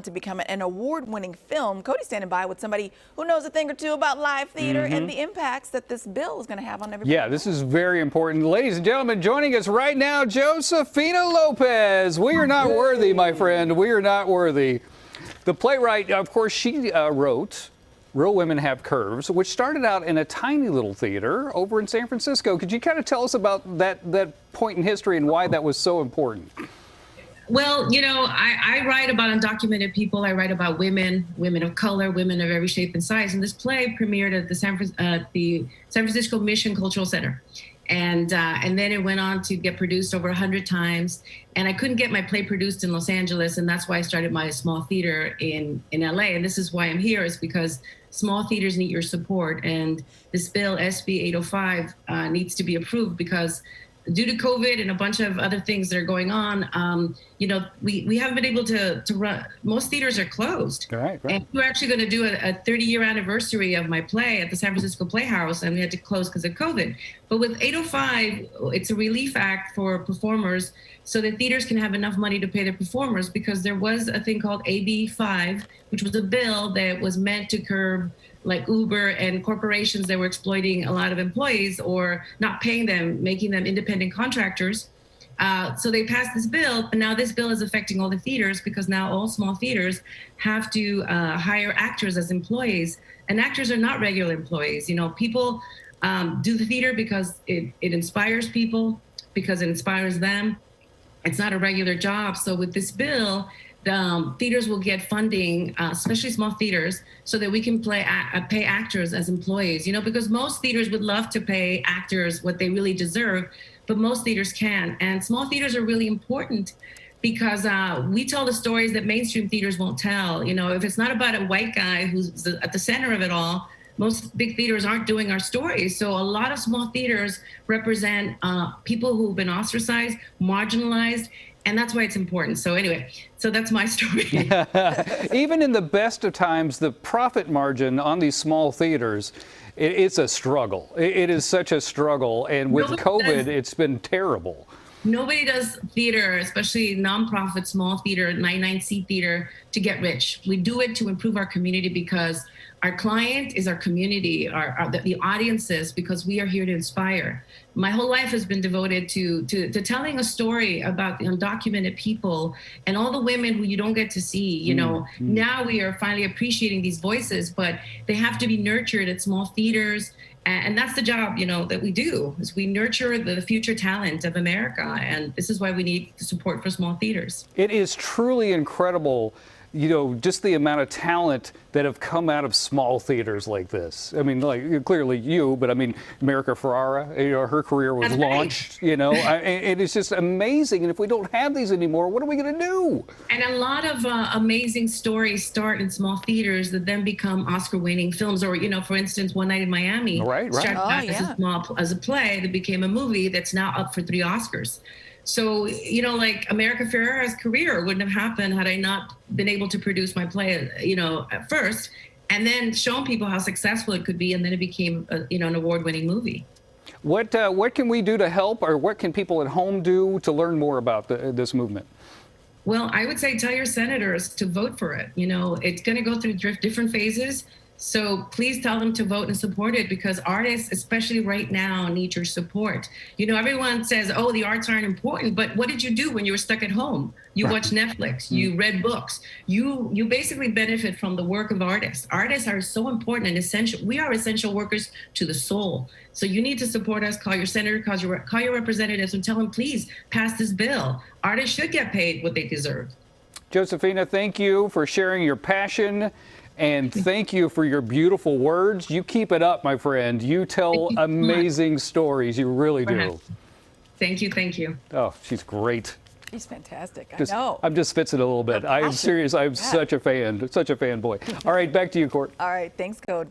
to become an award-winning film. Cody's standing by with somebody who knows a thing or two about live theater and the impacts that this bill is going to have on everybody. Yeah, this is very important. Ladies and gentlemen, joining us right now, Josefina Lopez. We are not worthy, my friend. We are not worthy. The playwright, of course, she wrote Real Women Have Curves, which started out in a tiny little theater over in San Francisco. Could you kind of tell us about that point in history and why that was so important? Well, you know, I write about undocumented people. I write about women of color, women of every shape and size. And this play premiered at the San Francisco Mission Cultural Center. And then it went on to get produced over 100 times. And I couldn't get my play produced in Los Angeles. And that's why I started my small theater in LA. And this is why I'm here, is because small theaters need your support. And this bill, SB 805, needs to be approved because due to COVID and a bunch of other things that are going on, you know, we haven't been able to run. Most theaters are closed. Right. And we're actually going to do a 30-year anniversary of my play at the San Francisco Playhouse, and we had to close because of COVID. But with 805, it's a relief act for performers so that theaters can have enough money to pay their performers, because there was a thing called AB 5, which was a bill that was meant to curb like Uber and corporations that were exploiting a lot of employees or not paying them, making them independent contractors. So they passed this bill, and now this bill is affecting all the theaters, because now all small theaters have to hire actors as employees, and actors are not regular employees. You know, people do the theater because it inspires people, because it inspires them. It's not a regular job. So with this bill, theaters will get funding, especially small theaters, so that we can pay actors as employees, you know, because most theaters would love to pay actors what they really deserve, but most theaters can't. And small theaters are really important because we tell the stories that mainstream theaters won't tell. You know, if it's not about a white guy who's at the center of it all, most big theaters aren't doing our stories. So a lot of small theaters represent people who've been ostracized, marginalized, and that's why it's important. So anyway, so that's my story. Even in the best of times, the profit margin on these small theaters, it's a struggle. It is such a struggle. And with COVID, it's been terrible. Nobody does theater, especially nonprofit small theater, 99-seat theater, to get rich. We do it to improve our community, because our client is our community, the audiences, because we are here to inspire. My whole life has been devoted to telling a story about the undocumented people and all the women who you don't get to see. You know, now we are finally appreciating these voices, but they have to be nurtured at small theaters. And that's the job, you know, that we do, is we nurture the future talent of America. And this is why we need the support for small theaters. It is truly incredible, you know, just the amount of talent that have come out of small theaters like this. I mean, like, clearly you, but I mean, America Ferrara, you know, her career was launched, you know, it is just amazing. And if we don't have these anymore, what are we going to do? And a lot of amazing stories start in small theaters that then become Oscar-winning films. Or, you know, for instance, One Night in Miami started out as a play that became a movie that's now up for 3 Oscars. So, you know, like America Ferrera's career wouldn't have happened had I not been able to produce my play, you know, at first, and then shown people how successful it could be, and then it became, you know, an award-winning movie. What can we do to help, or what can people at home do to learn more about this movement? Well, I would say tell your senators to vote for it. You know, it's going to go through different phases. So please tell them to vote and support it, because artists, especially right now, need your support. You know, everyone says, oh, the arts aren't important, but what did you do when you were stuck at home? You watched Netflix, you read books, you basically benefit from the work of artists. Artists are so important and essential. We are essential workers to the soul. So you need to support us. Call your senator, call your representatives, and tell them, please pass this bill. Artists should get paid what they deserve. Josefina, thank you for sharing your passion. And thank you for your beautiful words. You keep it up, my friend. You tell amazing stories. You really do. Thank you. Thank you. Oh, she's great. She's fantastic. I know. I'm just fitzing a little bit. I am serious. I'm such a fan. Such a fanboy. All right, back to you, Court. All right. Thanks, Code.